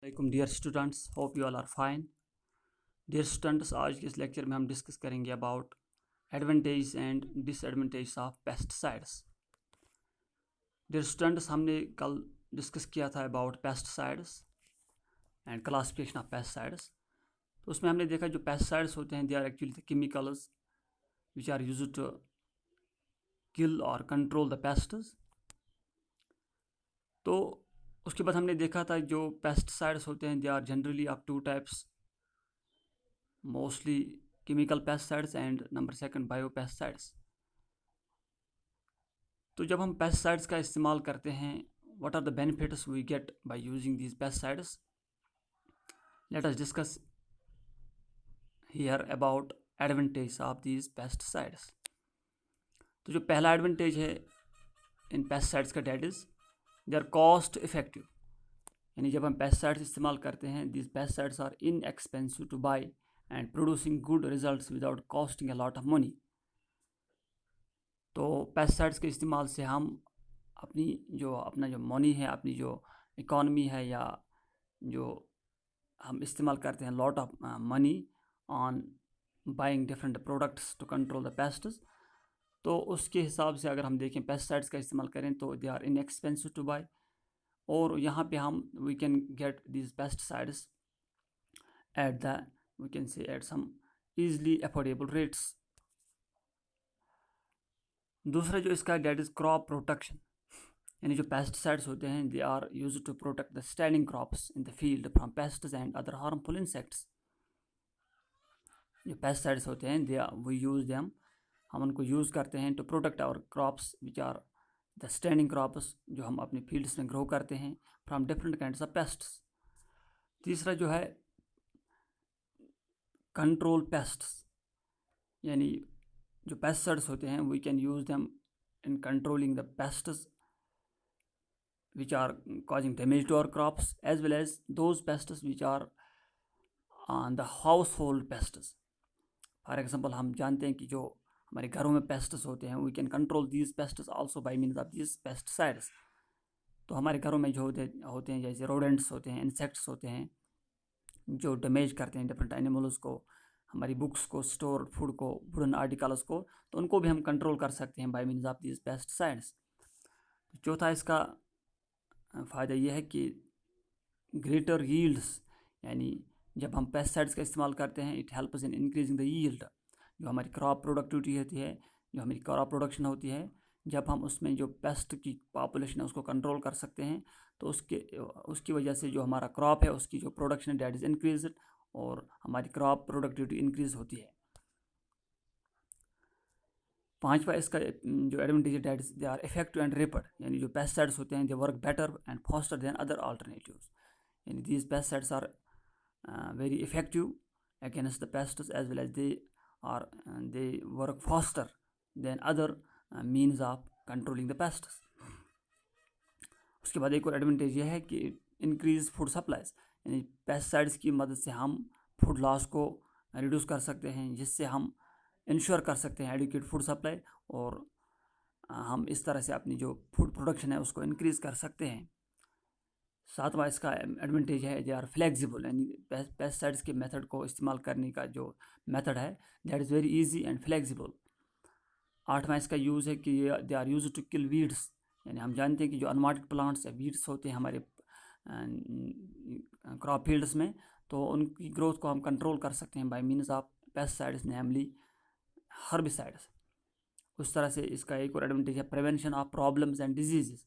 वालेकुम dear students, hope you all are fine. Dear students, आज के इस लेक्चर में हम डिस्कस करेंगे about advantage and disadvantage of pesticides. Dear students, हमने कल डिस्कस किया था about pesticides and classification of pesticides. तो उसमें हमने देखा जो पेस्टिसाइड्स होते हैं they are actually the chemicals which are used to kill और कंट्रोल द पेस्ट्स। तो उसके बाद हमने देखा था जो पेस्टिसाइड्स होते हैं they are generally of two types, mostly chemical pesticides and number second bio pesticides. तो जब हम पेस्टिसाइड्स का इस्तेमाल करते हैं, what are the benefits we get by using these pesticides. Let us discuss here about advantage of these pesticides. तो जो पहला एडवांटेज है इन पेस्टिसाइड्स का, that is they are cost effective. यानी जब हम पेस्टिसाइड्स इस्तेमाल करते हैं, these pesticides are inexpensive to buy and producing good results without costing a lot of money. तो पेस्टिसाइड्स के इस्तेमाल से हम अपना जो मनी है, अपनी जो इकॉनमी है, या जो हम इस्तेमाल करते हैं lot of money on buying different products to control the pests, तो उसके हिसाब से अगर हम देखें पेस्टिसाइड्स का इस्तेमाल करें तो they are inexpensive to buy. और यहाँ पे हम we can get these pesticides at the we can say at some easily affordable rates. दूसरा जो इसका डेट इज क्रॉप प्रोटेक्शन। यानी जो पेस्टिसाइड्स होते हैं they are used to protect the standing crops in the field from pests and other harmful insects. जो pesticides होते हैं दे वी यूज देम, हम उनको यूज़ करते हैं to protect our crops which are the standing crops, जो हम अपनी फील्ड्स में ग्रो करते हैं, from different kinds of pests. तीसरा जो है कंट्रोल पेस्ट्स। यानी जो पेस्टिसाइड्स होते हैं we can use them in controlling the pests which are causing damage to our crops, as well as those pests which are on the household pests. For example, हम जानते हैं कि जो हमारे घरों में pests होते हैं, we can control these pests also by means of these pesticides. तो हमारे घरों में जो होते हैं जैसे rodents होते हैं, insects होते हैं, जो डैमेज करते हैं डिफरेंट एनिमल्स को, हमारी बुक्स को, स्टोर फूड को, वुडन आर्टिकल्स को, तो उनको भी हम कंट्रोल कर सकते हैं by means of these pesticides. चौथा इसका फ़ायदा यह है कि ग्रेटर यील्ड्स। यानी जब हम पेस्टिसाइड्स का इस्तेमाल करते हैं, it helps in increasing the yield. जो हमारी क्रॉप प्रोडक्टिविटी होती है, जो हमारी क्रॉप प्रोडक्शन होती है, जब हम उसमें जो पेस्ट की पॉपुलेशन है उसको कंट्रोल कर सकते हैं, तो उसकी वजह से जो हमारा क्रॉप है उसकी जो प्रोडक्शन है डेट इज़ इंक्रीज, और हमारी क्रॉप प्रोडक्टिविटी इंक्रीज होती है। पांचवा इसका जो एडवांटेज है that is they are effective and rapid. यानी जो पेस्टिसाइड्स होते हैं they work better and faster than other alternatives. यानी these pesticides are very effective against the pests, as well as they work faster than other means of controlling the pests. उसके बाद एक और advantage यह है कि इंक्रीज फूड सप्लाईज। यानी pesticides की मदद से हम फूड लॉस को रिड्यूस कर सकते हैं, जिससे हम इंश्योर कर सकते हैं एडिक्वेट फूड सप्लाई, और हम इस तरह से अपनी जो फूड प्रोडक्शन है उसको इंक्रीज कर सकते हैं। सातवां इसका एडवांटेज है दे आर फ्लेक्सिबल। यानी पेस्टिसाइड्स के मेथड को इस्तेमाल करने का जो मेथड है that is very easy and flexible. आठवां इसका यूज़ है कि they are use to kill weeds. यानी हम जानते हैं कि जो अनवांटेड प्लांट्स या वीड्स होते हैं हमारे क्रॉप फील्ड्स में, तो उनकी ग्रोथ को हम कंट्रोल कर सकते हैं by means of pesticides, namely herbicides. उस तरह से इसका एक और एडवांटेज है prevention of problems and diseases.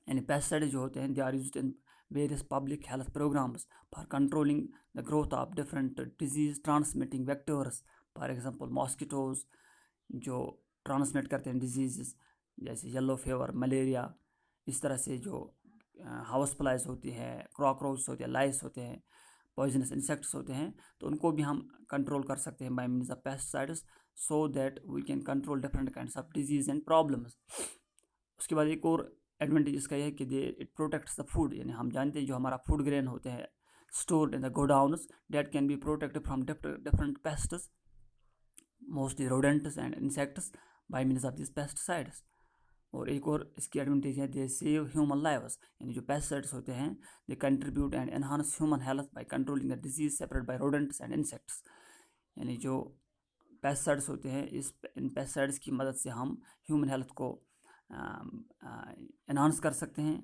यानी पेस्टिसाइड्स जो होते हैं they are used in various public health programmes for controlling the growth of different disease transmitting vectors. For example mosquitoes जो ट्रांसमिट करते हैं डिजीज़ जैसे येलो फीवर, मलेरिया। इस तरह से जो हाउस फ्लाइज होती है, कॉकरोच होते हैं, लाइस होते हैं, पॉइजनस इंसेक्ट्स होते हैं, तो उनको भी हम कंट्रोल कर सकते हैं by means of pesticides, so that we can control different kinds of disease and problems. उसके बाद एक और एडवांटेज इसका यह है कि इट प्रोटेक्ट्स द फूड। यानी हम जानते हैं जो हमारा फूड ग्रेन होते हैं stored in the godowns, that can be protected from different pests, mostly rodents and insects, by means of these pesticides. और एक और इसकी एडवांटेज है, दे सेव ह्यूमन लाइव्स, यानी जो पेस्टिसाइड्स होते हैं they contribute and enhance human health by controlling the disease separate by rodents and insects. यानी जो पेस्टिसाइड्स होते हैं, इन पेस्टिसाइड्स की मदद से हम ह्यूमन हेल्थ को एनहांस कर सकते हैं,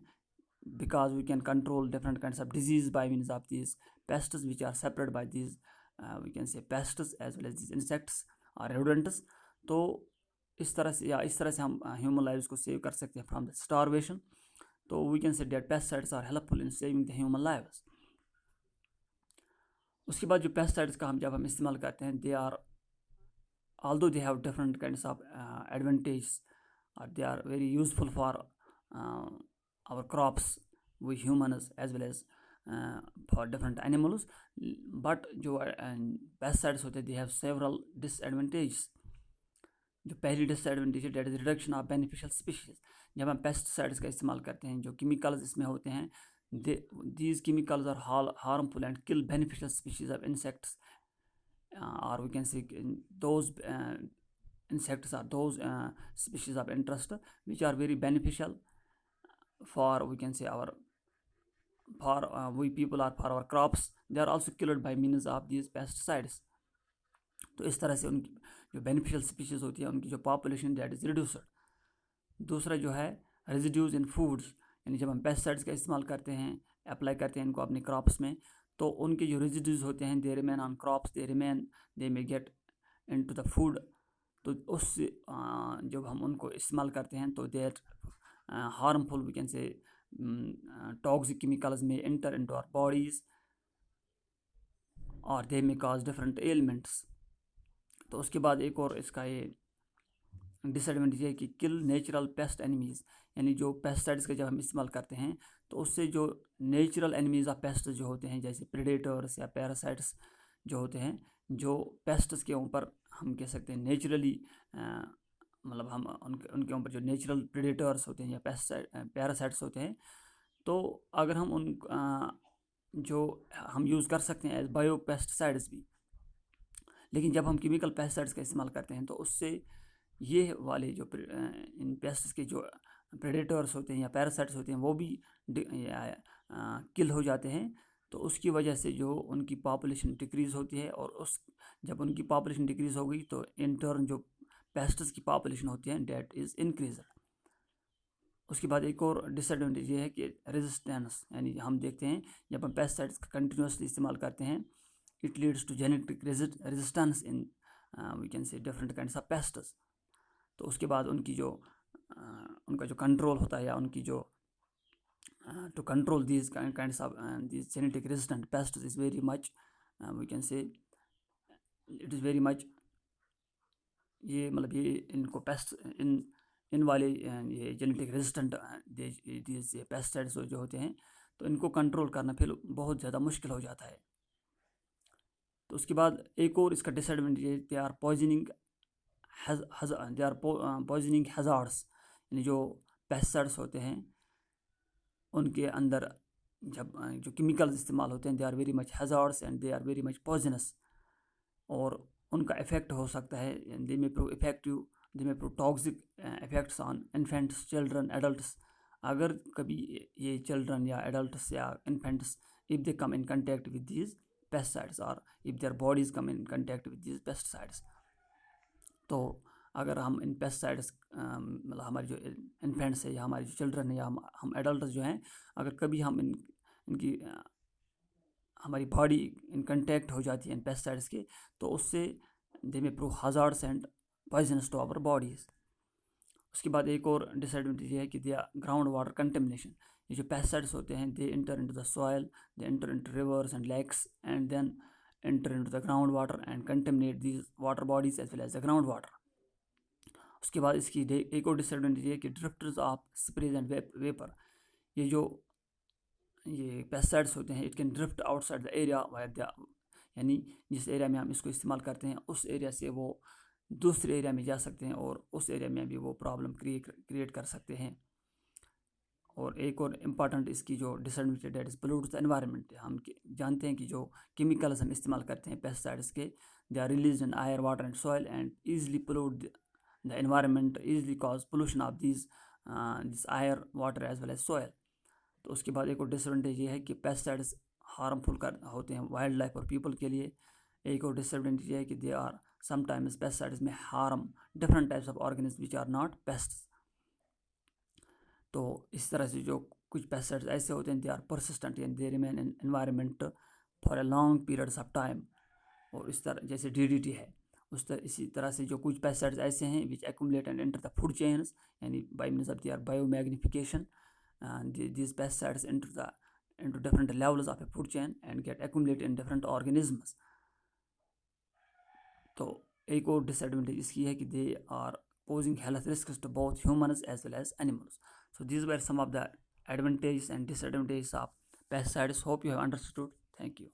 because we can control different kinds of disease by means of these pests which are separated by these we can say pests as well as these insects or rodents। तो इस तरह से हम human lives को save कर सकते हैं from the starvation. तो we can say that pesticides are helpful in saving the human lives. उसके बाद जो पेस्टिसाइड्स का जब हम इस्तेमाल करते हैं, they are although they have different kinds of advantages, or they are very useful for our crops, we humans as well as for different animals, but जो pesticides होते हैं they have several disadvantages। जो पहली disadvantage है that is reduction of beneficial species. जब हम pesticides का इस्तेमाल करते हैं, जो केमिकल्स इसमें होते हैं, these chemicals are harmful and kill beneficial species of insects, or we can say those insects are those species of interest which are very beneficial for, we can say, for we people or for our crops, they are also killed by means of these pesticides। तो इस तरह से उनकी जो beneficial species होती है उनकी जो पॉपुलेशन दैट इज रिड्यूस्ड। दूसरा जो है रेजिड्यूज इन फूड्स, यानी जब हम पेस्टिसाइड्स का इस्तेमाल करते हैं, अप्लाई करते हैं इनको अपने क्रॉप्स में, तो उनके जो रेजिड्यूज होते हैं they remain on crops, they may get into the food. तो उससे जब हम उनको इस्तेमाल करते हैं तो that harmful, we can say toxic chemicals may enter into our bodies और they may cause different elements. तो उसके बाद एक और इसका ये डिसएडवांटेज है कि किल नेचुरल पेस्ट एनिमीज़, यानी जो पेस्टिसाइड्स का जब हम इस्तेमाल करते हैं तो उससे जो नेचुरल एनिमीज़ ऑफ पेस्ट जो होते हैं, जैसे प्रेडेटर्स या पैरासाइट्स जो होते हैं, जो पेस्ट्स के ऊपर हम कह सकते हैं नेचुरली, मतलब हम उनके ऊपर जो नेचुरल प्रेडेटर्स होते हैं या पैरासाइट्स होते हैं, तो अगर हम जो हम यूज़ कर सकते हैं एज बायो पेस्टिसाइड्स भी। लेकिन जब हम केमिकल पेस्टिसाइड्स का इस्तेमाल करते हैं तो उससे ये वाले जो इन पेस्ट्स के जो प्रेडेटर्स होते हैं या पैरासाइट्स होते हैं वो भी किल हो जाते हैं। तो उसकी वजह से जो उनकी पॉपुलेशन डिक्रीज़ होती है, और जब उनकी पॉपुलेशन डिक्रीज़ हो गई तो इन टर्न जो पेस्ट्स की पॉपुलेशन होती है डेट इज़ इंक्रीज। उसके बाद एक और डिसएडवांटेज ये है कि रेजिस्टेंस, यानी हम देखते हैं जब हम पेस्टिसाइड्स का कंटिन्यूसली इस्तेमाल करते हैं, it leads to genetic resistance in we can say different kinds of pests। तो उसके बाद उनकी जो उनका जो कंट्रोल होता है, या उनकी जो to control these kinds of these genetic resistant pests is very much we can say it is very much, ये मतलब ये इनको पेस्ट इन वाले ये जेनेटिक रेजिस्टेंट पेस्टिसाइड्स जो होते हैं, तो इनको कंट्रोल करना फिर बहुत ज़्यादा मुश्किल हो जाता है। तो उसके बाद एक और इसका डिसएडवांटेज है, दे आर पॉइजनिंग हैजार्ड्स, यानी जो पेस्टिसाइड्स होते हैं उनके अंदर जब जो केमिकल्स इस्तेमाल होते हैं, they are very much hazards and they are very much poisonous, और उनका इफेक्ट हो सकता है, they may prove effective, they may prove toxic effects on infants, children, adults. अगर कभी ये चिल्ड्रन या एडल्ट्स या infants if they come in contact with these pesticides or if their bodies come in contact with these pesticides, तो अगर हम इन pesticides मतलब हमारे जो इन्फेंट्स है या हमारे जो चिल्ड्रन है या हम एडल्ट जो हैं, अगर कभी हम इनकी हमारी बॉडी इन कंटेक्ट हो जाती है इन पेस्टिसाइड्स के, तो उससे they may prove hazards and poisonous to our bodies. उसके बाद एक और डिसएडवांटेज है कि दिया ग्राउंड वाटर कंटेमिनेशन, ये जो पेस्टिसाइड्स होते हैं they enter into the soil, they enter into rivers and lakes and then enter into the ground water and contaminate these water bodies as well as the ground water. उसके बाद इसकी एक और disadvantage है कि drifters of sprays and vapour, ये pesticides होते हैं, it can drift outside the area, यानी जिस एरिया में हम इसको इस्तेमाल करते हैं उस एरिया से वो दूसरे एरिया में जा सकते हैं और उस एरिया में भी वो प्रॉब्लम क्रिएट कर सकते हैं। और एक और इम्पॉर्टेंट इसकी जो disadvantage that is pollute the environment. हम जानते हैं कि जो केमिकल्स हम इस्तेमाल करते हैं पेस्टिसाइड्स के, they are release in air, water and soil and easily pollute the environment, easily cause pollution of these this air, water as well as soil. तो उसके बाद एक और डिसएडवांटेज ये है कि पेस्टिसाइड्स हार्मफुल कर होते हैं वाइल्ड लाइफ और पीपल के लिए। एक और डिसएडवांटेज ये है कि they are sometimes pesticides may harm different types of organism which are not pests. तो इस तरह से जो कुछ पेस्टिसाइड्स ऐसे होते हैं they are persistent and they remain in environment for a long periods of time. और इस तरह जैसे DDT है इसी तरह से जो कुछ पेस्टिसाइड्स ऐसे हैं which accumulate and enter the food chains, यानी by means of their biomagnification these pesticides into different levels of a food chain and get accumulated in different organisms. तो एक और डिसएडवांटेज इसकी है कि they are posing health risks to both humans as well as animals. So these were some of the advantages and disadvantages of pesticides. Hope you have understood. Thank you.